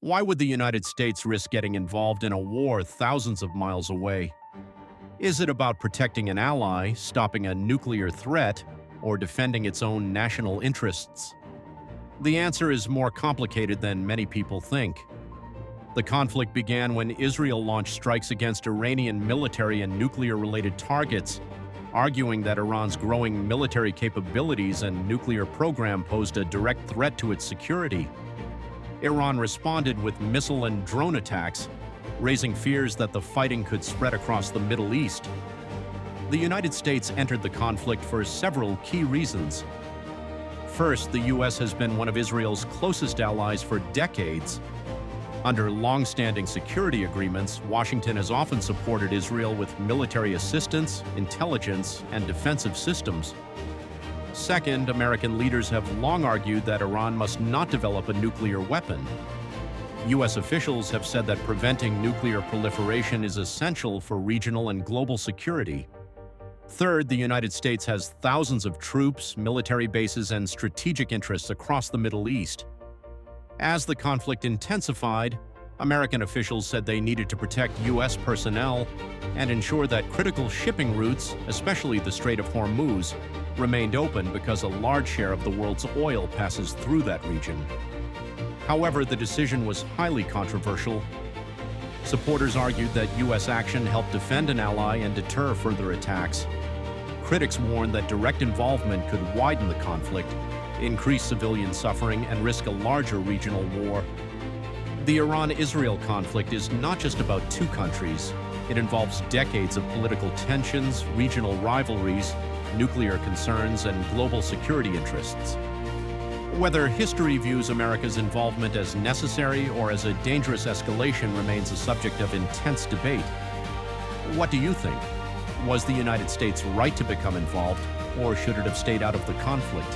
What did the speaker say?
Why would the United States risk getting involved in a war thousands of miles away? Is it about protecting an ally, stopping a nuclear threat, or defending its own national interests? The answer is more complicated than many people think. The conflict began when Israel launched strikes against Iranian military and nuclear-related targets, arguing that Iran's growing military capabilities and nuclear program posed a direct threat to its security. Iran responded with missile and drone attacks, raising fears that the fighting could spread across the Middle East. The United States entered the conflict for several key reasons. First, the U.S. has been one of Israel's closest allies for decades. Under long-standing security agreements, Washington has often supported Israel with military assistance, intelligence, and defensive systems. Second, American leaders have long argued that Iran must not develop a nuclear weapon. U.S. officials have said that preventing nuclear proliferation is essential for regional and global security. Third, the United States has thousands of troops, military bases, and strategic interests across the Middle East. As the conflict intensified, American officials said they needed to protect U.S. personnel and ensure that critical shipping routes, especially the Strait of Hormuz, remained open because a large share of the world's oil passes through that region. However, the decision was highly controversial. Supporters argued that U.S. action helped defend an ally and deter further attacks. Critics warned that direct involvement could widen the conflict, increase civilian suffering, and risk a larger regional war. The Iran-Israel conflict is not just about two countries. It involves decades of political tensions, regional rivalries, nuclear concerns, and global security interests. Whether history views America's involvement as necessary or as a dangerous escalation remains a subject of intense debate. What do you think? Was the United States right to become involved, or should it have stayed out of the conflict?